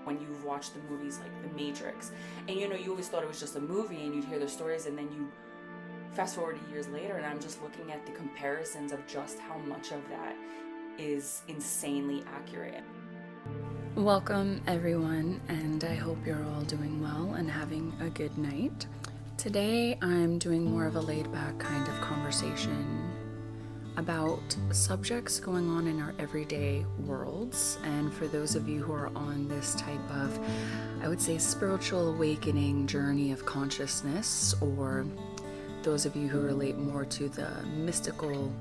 when you've watched the movies like The Matrix, and you always thought it was just a movie and you'd hear the stories, and then you fast forward years later and I'm just looking at the comparisons of just how much of that is insanely accurate. Welcome everyone, and I hope you're all doing well and having a good night. Today I'm doing more of a laid-back kind of conversation about subjects going on in our everyday worlds. And for those of you who are on this type of, I would say, spiritual awakening journey of consciousness, or those of you who relate more to the mystical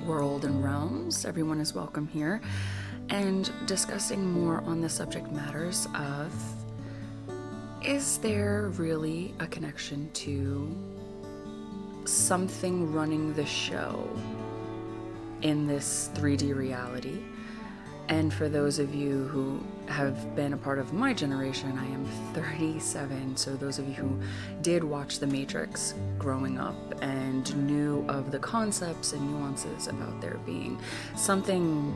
world and realms, everyone is welcome here. And discussing more on the subject matters of, is there really a connection to something running the show in this 3D reality? And for those of you who have been a part of my generation, I am 37, so those of you who did watch The Matrix growing up and knew of the concepts and nuances about there being something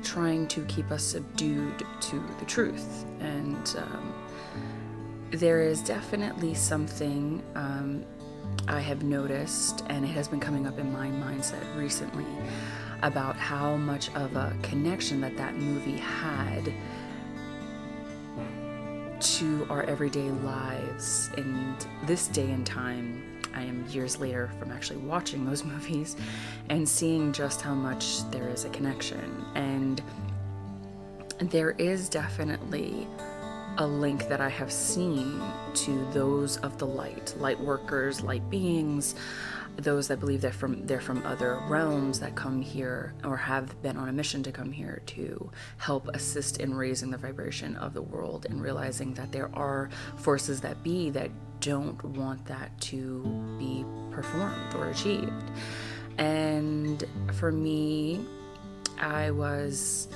trying to keep us subdued to the truth. And there is definitely something I have noticed, and it has been coming up in my mindset recently, about how much of a connection that movie had to our everyday lives. And this day and time, I am years later from actually watching those movies and seeing just how much there is a connection. And there is definitely a link that I have seen to those of the light workers, light beings, those that believe they're from other realms that come here or have been on a mission to come here to help assist in raising the vibration of the world, and realizing that there are forces that be that don't want that to be performed or achieved. And for me, I was,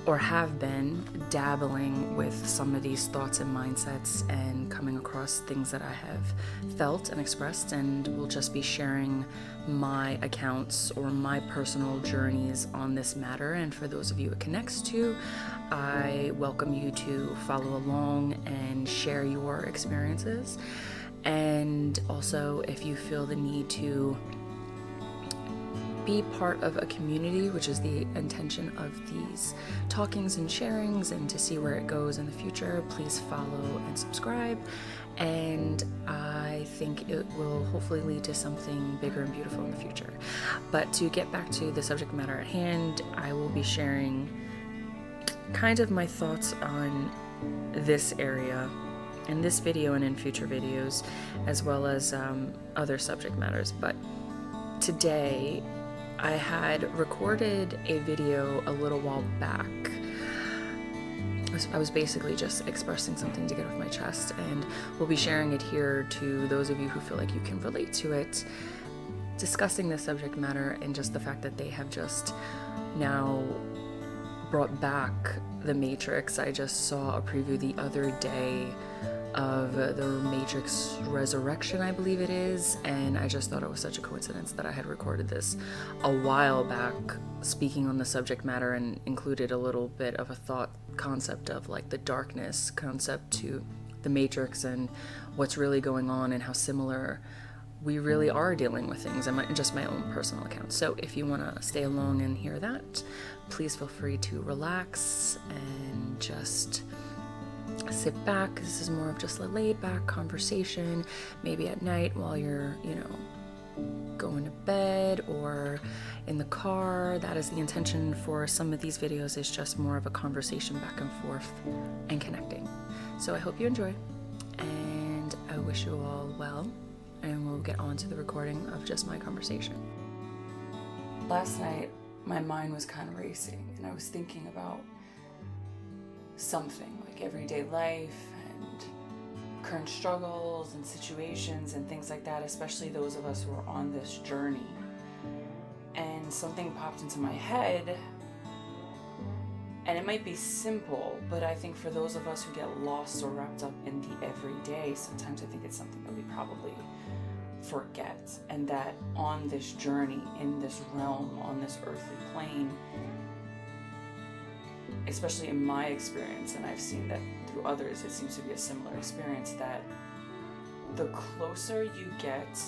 or have been, dabbling with some of these thoughts and mindsets and coming across things that I have felt and expressed, and will just be sharing my accounts or my personal journeys on this matter. And for those of you it connects to, I welcome you to follow along and share your experiences. And also, if you feel the need to be part of a community, which is the intention of these talkings and sharings, and to see where it goes in the future, please follow and subscribe. And I think it will hopefully lead to something bigger and beautiful in the future. But to get back to the subject matter at hand, I will be sharing kind of my thoughts on this area in this video and in future videos, as well as other subject matters. But today I had recorded a video a little while back. I was basically just expressing something to get off my chest, and we'll be sharing it here to those of you who feel like you can relate to it, discussing the subject matter and just the fact that they have just now brought back The Matrix. I just saw a preview the other day of the Matrix Resurrection, I believe it is, and I just thought it was such a coincidence that I had recorded this a while back, speaking on the subject matter, and included a little bit of a thought concept of like the darkness concept to the Matrix and what's really going on, and how similar we really are dealing with things, and just my own personal account. So if you want to stay along and hear that, please feel free to relax and just sit back. This is more of just a laid back conversation, maybe at night while you're, going to bed or in the car. That is the intention for some of these videos, is just more of a conversation back and forth and connecting. So I hope you enjoy, and I wish you all well, and we'll get on to the recording of just my conversation. Last night, my mind was kind of racing, and I was thinking about something like everyday life and current struggles and situations and things like that, especially those of us who are on this journey. And something popped into my head, and it might be simple, but I think for those of us who get lost or wrapped up in the everyday, sometimes I think it's something that we probably forget, and that on this journey, in this realm, on this earthly plane, especially in my experience, and I've seen that through others, it seems to be a similar experience, that the closer you get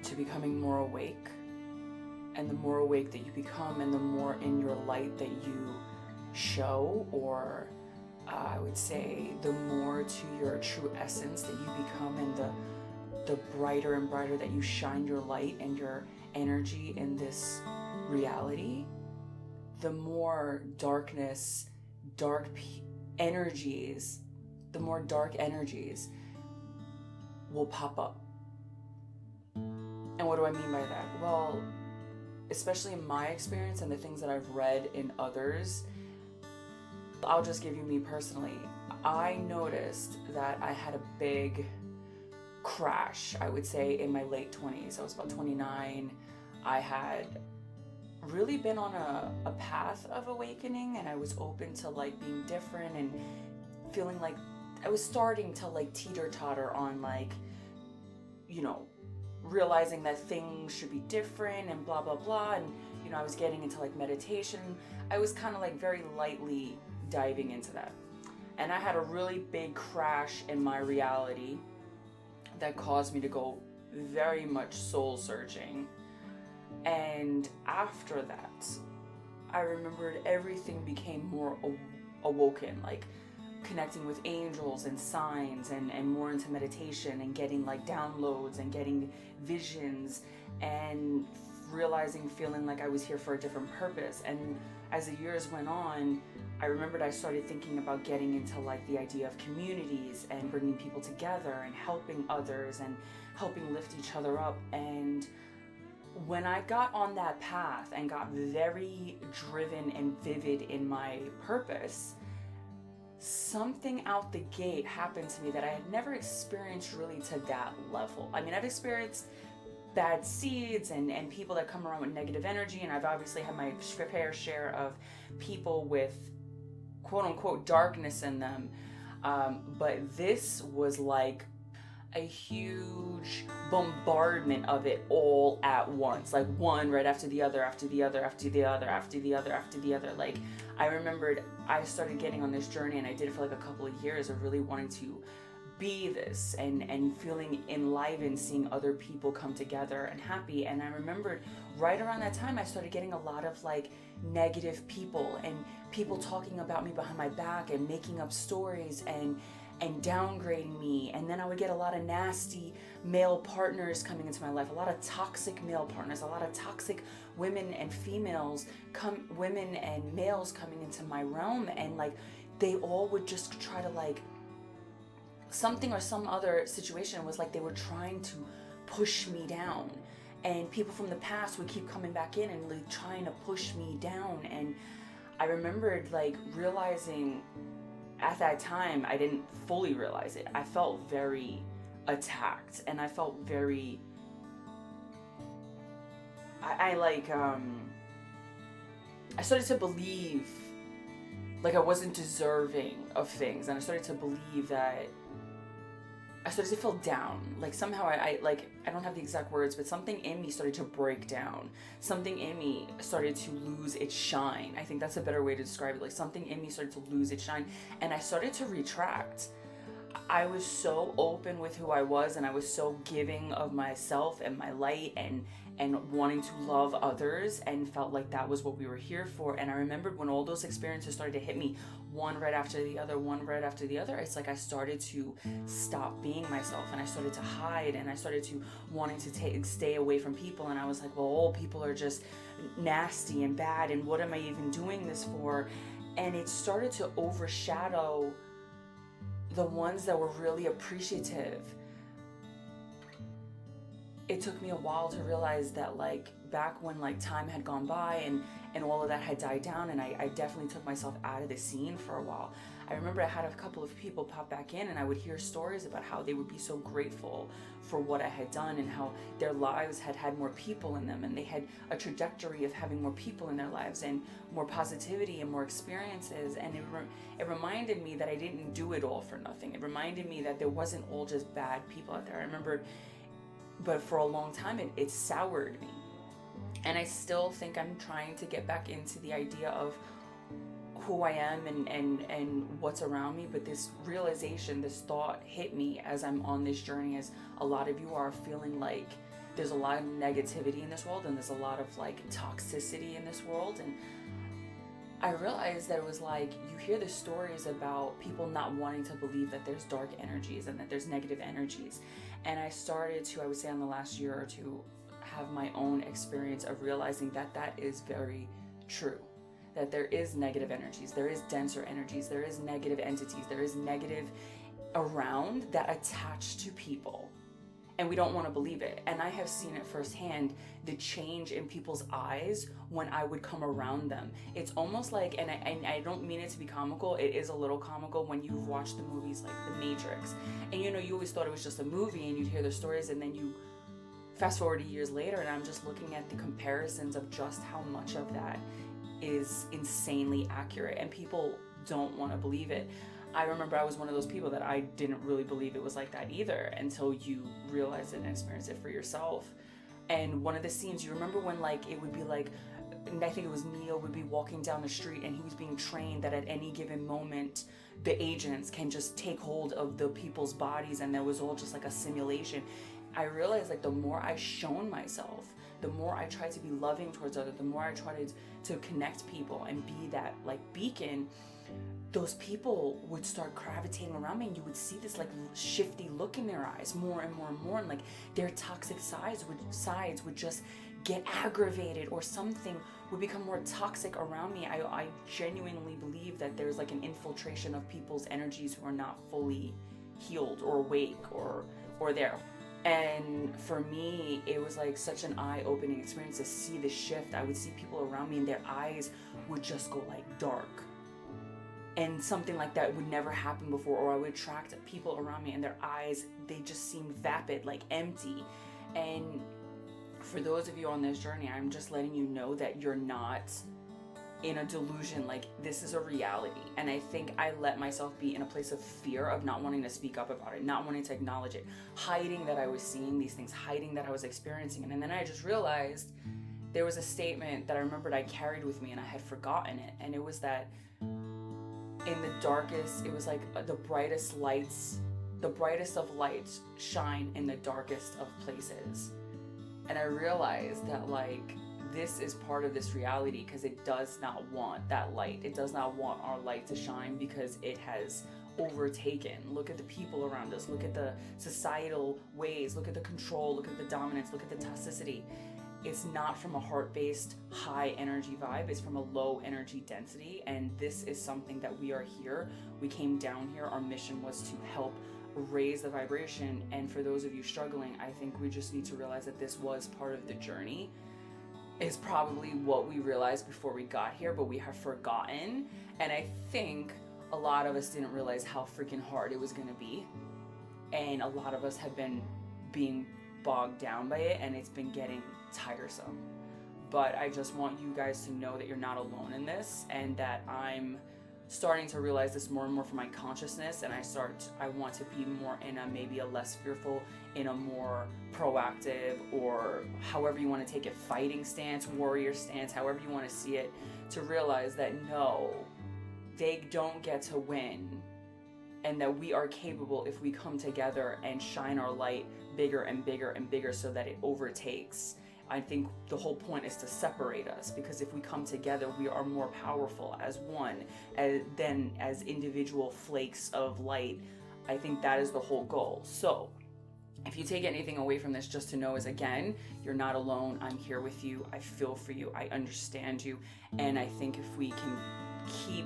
to becoming more awake, and the more awake that you become, and the more in your light that you show, or I would say the more to your true essence that you become, and the brighter and brighter that you shine your light and your energy in this reality, the more darkness, energies, the more dark energies will pop up. And what do I mean by that? Well, especially in my experience and the things that I've read in others, I'll just give you me personally. I noticed that I had a big crash, I would say, in my late 20s. I was about 29. I had really been on a path of awakening, and I was open to like being different and feeling like I was starting to like teeter-totter on like, you know, realizing that things should be different and blah, blah, blah. And, you know, I was getting into like meditation. I was kind of like very lightly diving into that. And I had a really big crash in my reality that caused me to go very much soul searching. And after that, I remembered everything became more awoken, like connecting with angels and signs, and more into meditation and getting like downloads and getting visions, and realizing, feeling like I was here for a different purpose. And as the years went on, I remembered I started thinking about getting into like the idea of communities and bringing people together and helping others and helping lift each other up. And when I got on that path and got very driven and vivid in my purpose, something out the gate happened to me that I had never experienced really to that level. I mean, I've experienced bad seeds and people that come around with negative energy, and I've obviously had my fair share of people with quote unquote darkness in them, but this was like a huge bombardment of it all at once, like one right after the other, after the other, after the other, after the other, after the other. Like, I remembered I started getting on this journey, and I did it for like a couple of years of really wanting to be this and feeling enlivened, seeing other people come together and happy. And I remembered right around that time I started getting a lot of like negative people and people talking about me behind my back and making up stories and downgrading me. And then I would get a lot of nasty male partners coming into my life, a lot of toxic male partners, a lot of toxic women and females, women and males coming into my realm. And like, they all would just try to like, something or some other situation was like they were trying to push me down. And people from the past would keep coming back in and like trying to push me down. And I remembered like realizing at that time, I didn't fully realize it. I felt very attacked, and I felt very, I started to believe like I wasn't deserving of things. And I started to believe that I started to feel down. Like somehow I don't have the exact words, but something in me started to break down. Something in me started to lose its shine. I think that's a better way to describe it. Like something in me started to lose its shine, and I started to retract. I was so open with who I was, and I was so giving of myself and my light and wanting to love others, and felt like that was what we were here for. And I remembered when all those experiences started to hit me, one right after the other, one right after the other, it's like I started to stop being myself, and I started to hide, and I started to wanting to stay away from people. And I was like, well, all people are just nasty and bad, and what am I even doing this for? And it started to overshadow the ones that were really appreciative. It took me a while to realize that like back when like time had gone by and all of that had died down, and I definitely took myself out of the scene for a while. I remember I had a couple of people pop back in, and I would hear stories about how they would be so grateful for what I had done, and how their lives had more people in them, and they had a trajectory of having more people in their lives and more positivity and more experiences. And it reminded me that I didn't do it all for nothing. It reminded me that there wasn't all just bad people out there. I remember, but for a long time it soured me. And I still think I'm trying to get back into the idea of who I am and what's around me, but this realization, this thought hit me as I'm on this journey, as a lot of you are feeling like there's a lot of negativity in this world and there's a lot of like toxicity in this world. And I realized that it was like, you hear the stories about people not wanting to believe that there's dark energies and that there's negative energies. And I started to, I would say in the last year or two, have my own experience of realizing that that is very true. That there is negative energies, there is denser energies, there is negative entities, there is negative around that attach to people. And we don't want to believe it. And I have seen it firsthand, the change in people's eyes when I would come around them. It's almost like, and I don't mean it to be comical, it is a little comical when you've watched the movies like The Matrix. And you always thought it was just a movie and you'd hear the stories, and then you fast forward years later and I'm just looking at the comparisons of just how much of that is insanely accurate, and people don't want to believe it. I remember I was one of those people that I didn't really believe it was like that either until you realize it and experience it for yourself. And one of the scenes, you remember when like it would be like, and I think it was Neo would be walking down the street and he was being trained that at any given moment the agents can just take hold of the people's bodies, and that was all just like a simulation. I realized like the more I shone myself, the more I tried to be loving towards others, the more I tried to connect people and be that like beacon, those people would start gravitating around me, and you would see this like shifty look in their eyes more and more and more, and like their toxic sides would just get aggravated, or something would become more toxic around me. I genuinely believe that there's like an infiltration of people's energies who are not fully healed or awake or there. And for me, it was like such an eye-opening experience to see the shift. I would see people around me and their eyes would just go like dark. And something like that would never happen before. Or I would attract people around me and their eyes, they just seemed vapid, like empty. And for those of you on this journey, I'm just letting you know that you're not in a delusion. Like, this is a reality. And I think I let myself be in a place of fear of not wanting to speak up about it, not wanting to acknowledge it, hiding that I was seeing these things, hiding that I was experiencing it. And then I just realized there was a statement that I remembered I carried with me and I had forgotten it. And it was that in the darkest, it was like the brightest of lights shine in the darkest of places. And I realized that like, this is part of this reality, because it does not want that light. It does not want our light to shine because it has overtaken. Look at the people around us. Look at the societal ways. Look at the control. Look at the dominance. Look at the toxicity. It's not from a heart-based high energy vibe. It's from a low energy density. And this is something that we are here. We came down here. Our mission was to help raise the vibration. And for those of you struggling, I think we just need to realize that this was part of the journey. Is probably what we realized before we got here, but we have forgotten. And I think a lot of us didn't realize how freaking hard it was going to be. And a lot of us have been being bogged down by it, and it's been getting tiresome. But I just want you guys to know that you're not alone in this, and that I'm starting to realize this more and more for my consciousness, and I want to be more in a maybe a less fearful, in a more proactive, or however you want to take it, fighting stance, warrior stance, however you want to see it, to realize that no, they don't get to win, and that we are capable if we come together and shine our light bigger and bigger and bigger so that it overtakes. I think the whole point is to separate us, because if we come together, we are more powerful as one than as individual flakes of light. I think that is the whole goal. So if you take anything away from this, just to know is, again, you're not alone. I'm here with you. I feel for you. I understand you. And I think if we can keep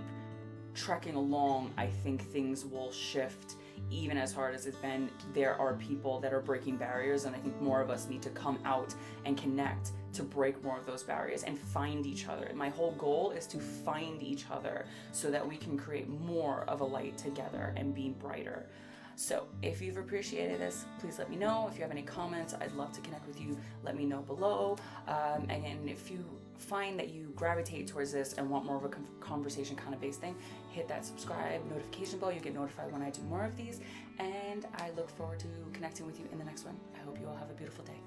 trekking along, I think things will shift. Even as hard as it's been, there are people that are breaking barriers, and I think more of us need to come out and connect to break more of those barriers and find each other. And my whole goal is to find each other so that we can create more of a light together and be brighter. So if you've appreciated this, please let me know. If you have any comments, I'd love to connect with you. Let me know below. And if you find that you gravitate towards this and want more of a conversation kind of based thing, hit that subscribe notification bell. You get notified when I do more of these. And I look forward to connecting with you in the next one. I hope you all have a beautiful day.